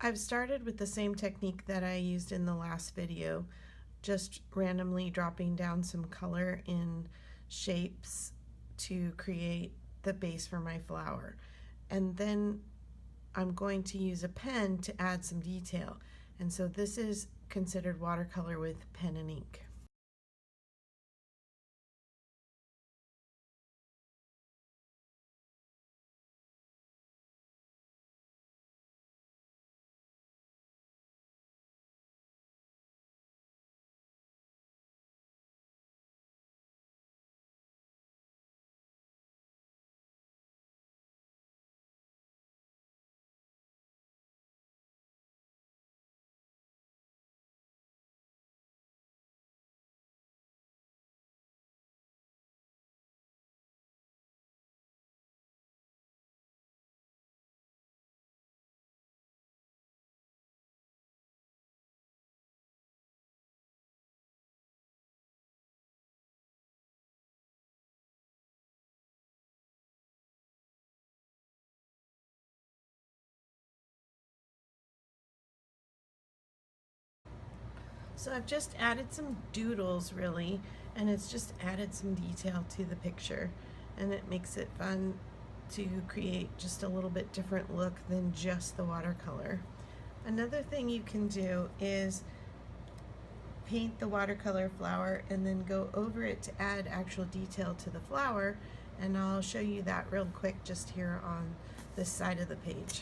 I've started with the same technique that I used in the last video, just randomly dropping down some color in shapes to create the base for my flower. And then I'm going to use a pen to add some detail. And so this is considered watercolor with pen and ink. So I've just added some doodles really, and it's just added some detail to the picture, and it makes it fun to create just a little bit different look than just the watercolor. Another thing you can do is paint the watercolor flower and then go over it to add actual detail to the flower, and I'll show you that real quick just here on this side of the page.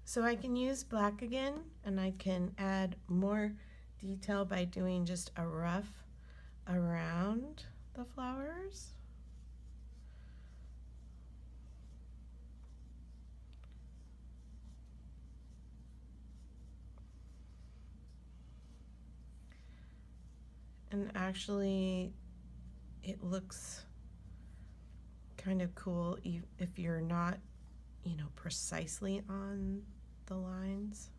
So I can use black again, and I can add more detail by doing just a rough around the flowers. And actually it looks kind of cool if you're not, precisely on the lines.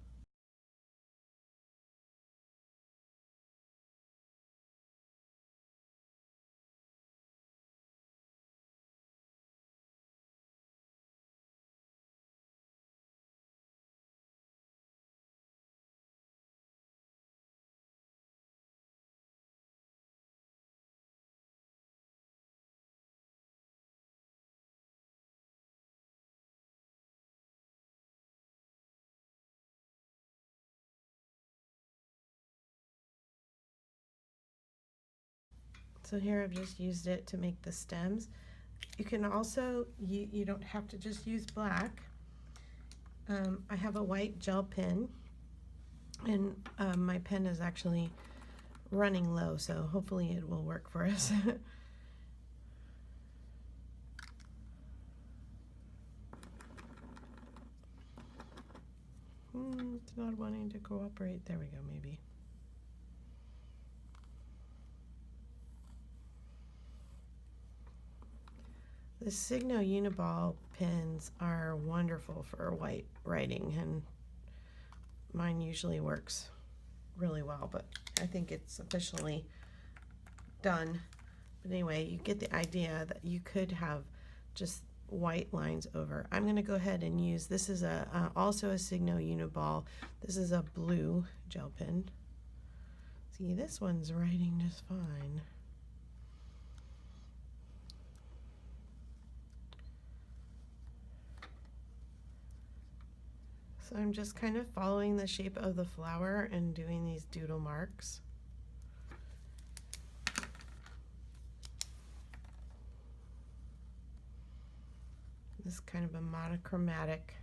So here I've just used it to make the stems. You can also, you don't have to just use black. I have a white gel pen, and my pen is actually running low, so hopefully it will work for us. It's not wanting to cooperate. There we go, maybe. The Signo Uniball pens are wonderful for white writing, and mine usually works really well, but I think it's officially done. But anyway, you get the idea that you could have just white lines over. I'm going to go ahead and use, this is also a Signo Uniball. This is a blue gel pen. See, this one's writing just fine. So I'm just kind of following the shape of the flower and doing these doodle marks. This is kind of a monochromatic,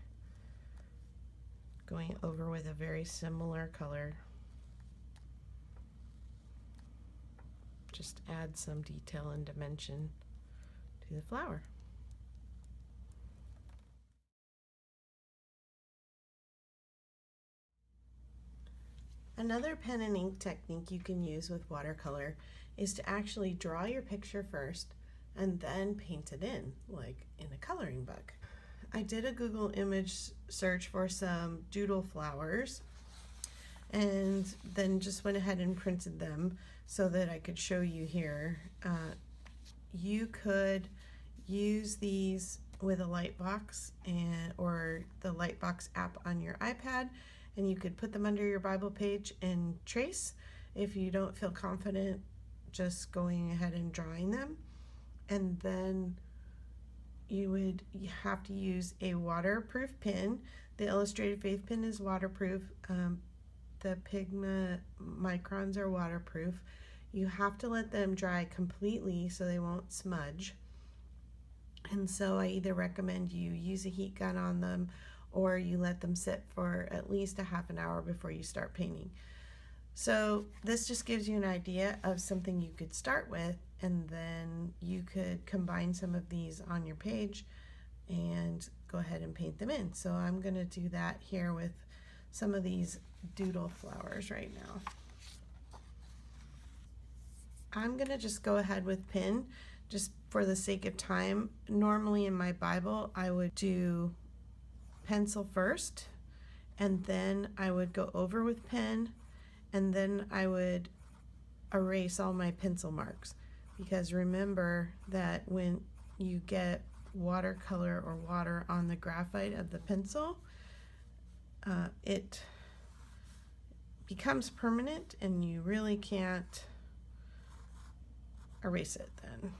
going over with a very similar color. just add some detail and dimension to the flower. Another pen and ink technique you can use with watercolor is to actually draw your picture first and then paint it in, like in a coloring book. I did a Google image search for some doodle flowers and then just went ahead and printed them so that I could show you here. You could use these with a Lightbox or the Lightbox app on your iPad, and you could put them under your Bible page and trace if you don't feel confident just going ahead and drawing them. And then you have to use a waterproof pen. The Illustrated Faith pen is waterproof. The Pigma microns are waterproof. You have to let them dry completely so they won't smudge. And so I either recommend you use a heat gun on them or you let them sit for at least a half an hour before you start painting. So this just gives you an idea of something you could start with, and then you could combine some of these on your page and go ahead and paint them in. So I'm going to do that here with some of these doodle flowers right now. I'm going to just go ahead with pen just for the sake of time. Normally in my Bible I would do pencil first, and then I would go over with pen, and then I would erase all my pencil marks, because remember that when you get watercolor or water on the graphite of the pencil, it becomes permanent and you really can't erase it then.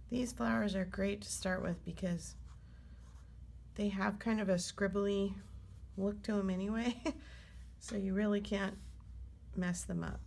These flowers are great to start with because they have kind of a scribbly look to them anyway, so you really can't mess them up.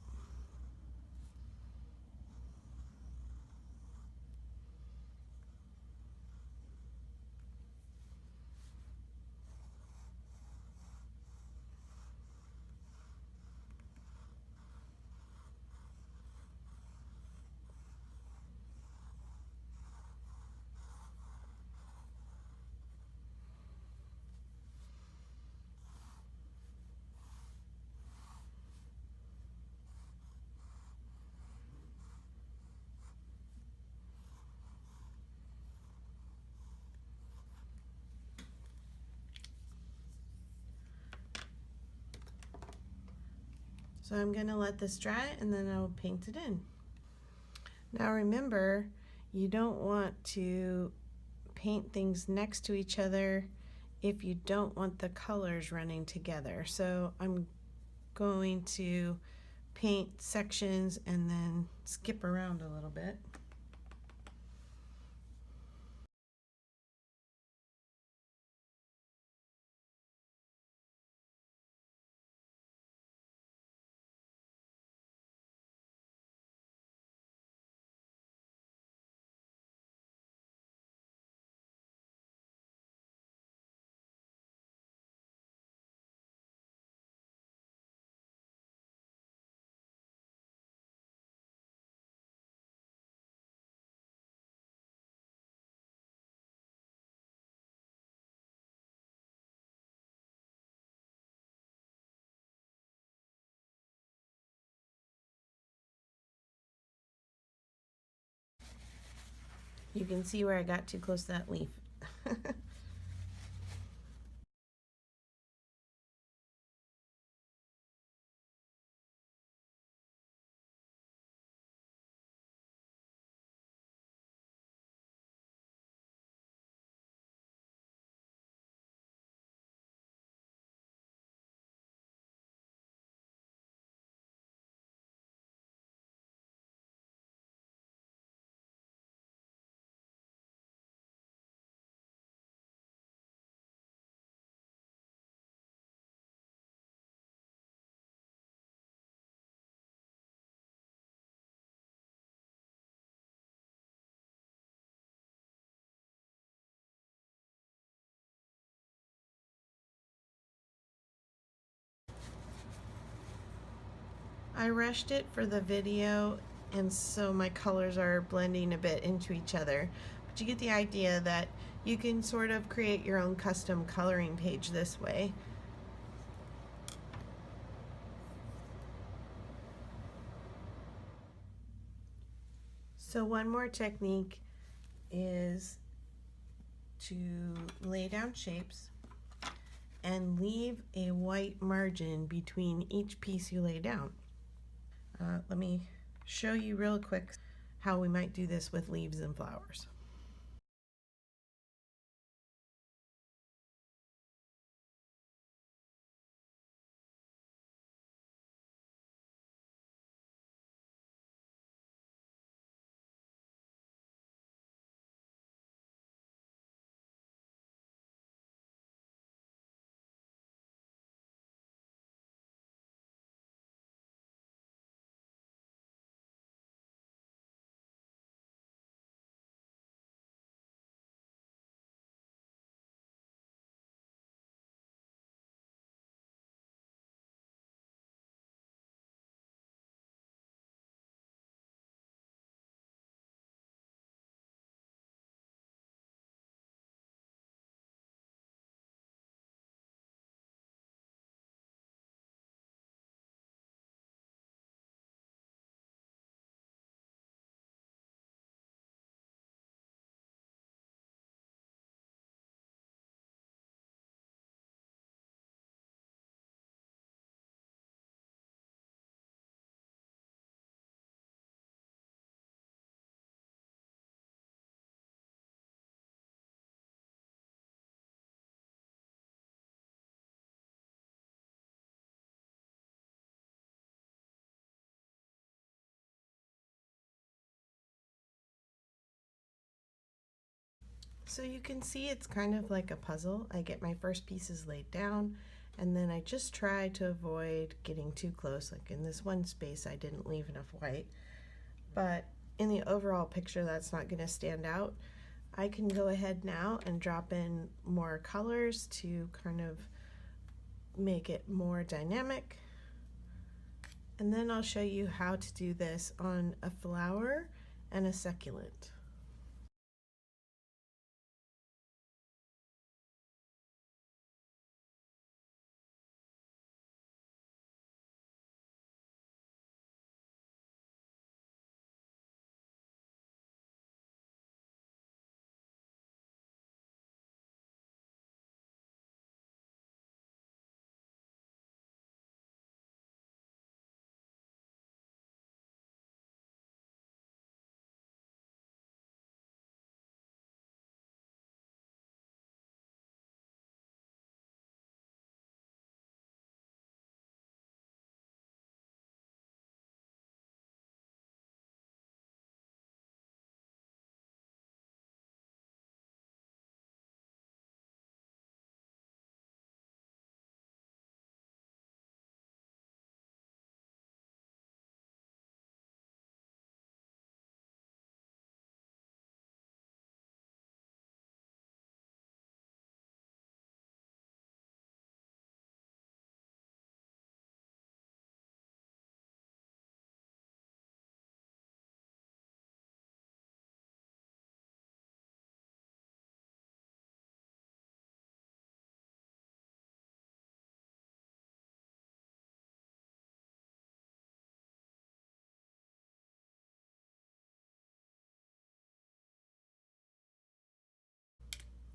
So I'm going to let this dry and then I'll paint it in. Now remember, you don't want to paint things next to each other if you don't want the colors running together. So I'm going to paint sections and then skip around a little bit. You can see where I got too close to that leaf. I rushed it for the video, and so my colors are blending a bit into each other. But you get the idea that you can sort of create your own custom coloring page this way. So one more technique is to lay down shapes and leave a white margin between each piece you lay down. Let me show you real quick how we might do this with leaves and flowers. So you can see it's kind of like a puzzle. I get my first pieces laid down, and then I just try to avoid getting too close. Like in this one space I didn't leave enough white, but in the overall picture that's not going to stand out. I can go ahead now and drop in more colors to kind of make it more dynamic, and then I'll show you how to do this on a flower and a succulent.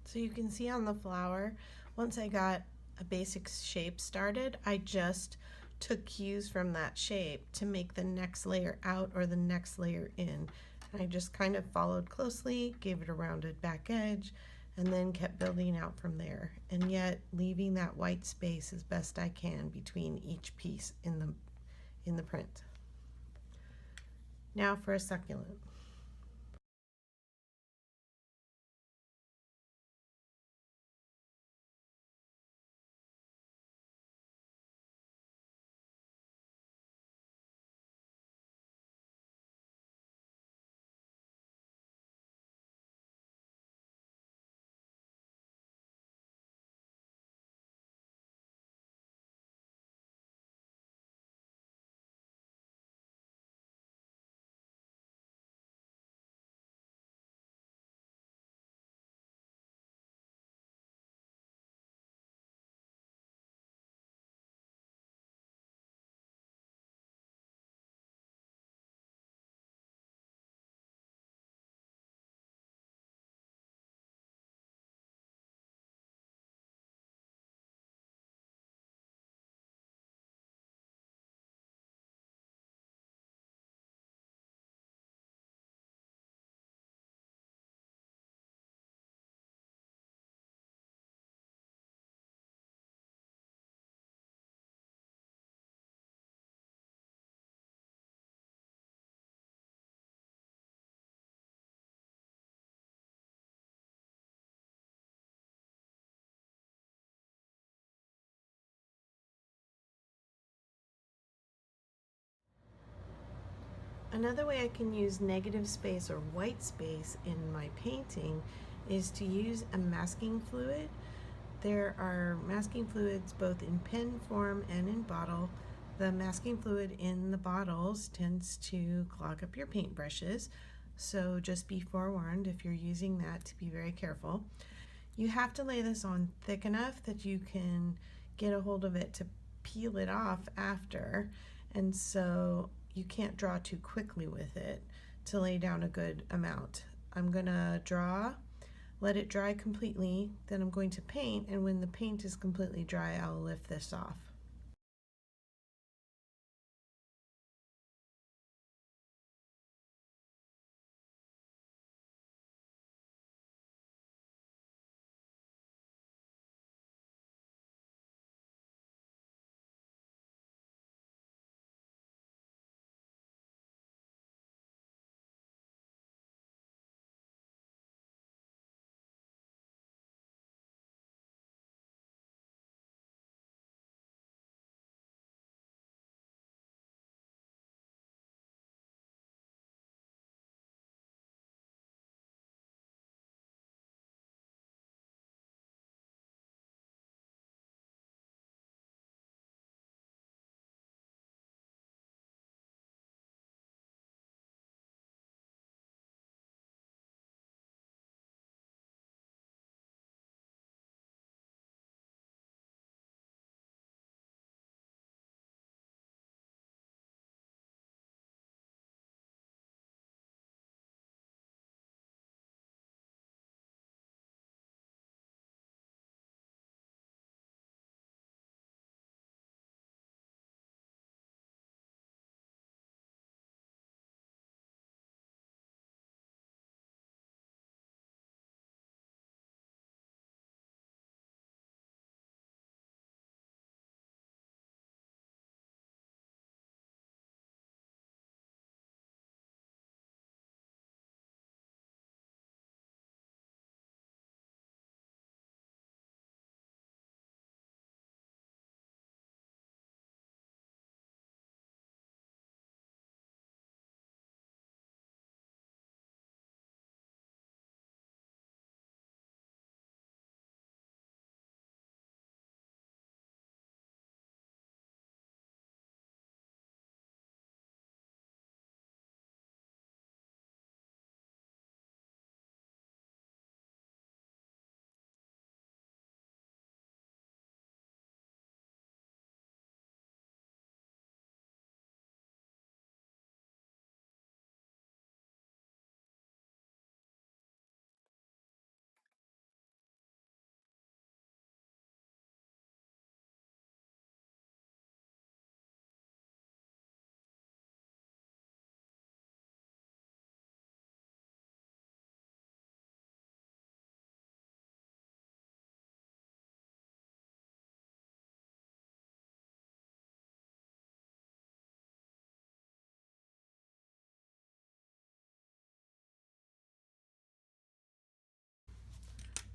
So you can see on the flower, once I got a basic shape started, I just took cues from that shape to make the next layer out or the next layer in. And I just kind of followed closely, gave it a rounded back edge, and then kept building out from there. And yet leaving that white space as best I can between each piece in the print. Now for a succulent. Another way I can use negative space or white space in my painting is to use a masking fluid. There are masking fluids both in pen form and in bottle. The masking fluid in the bottles tends to clog up your paintbrushes, so just be forewarned if you're using that to be very careful. You have to lay this on thick enough that you can get a hold of it to peel it off after, and so you can't draw too quickly with it to lay down a good amount. I'm gonna draw, let it dry completely, then I'm going to paint, and when the paint is completely dry, I'll lift this off.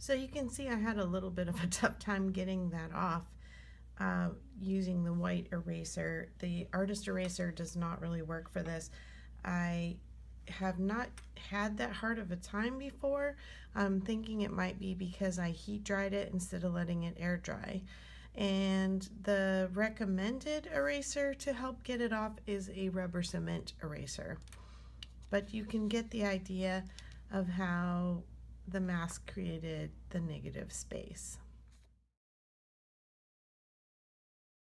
So you can see I had a little bit of a tough time getting that off using the white eraser. The artist eraser does not really work for this. I have not had that hard of a time before. I'm thinking it might be because I heat dried it instead of letting it air dry. And the recommended eraser to help get it off is a rubber cement eraser. But you can get the idea of how the mask created the negative space.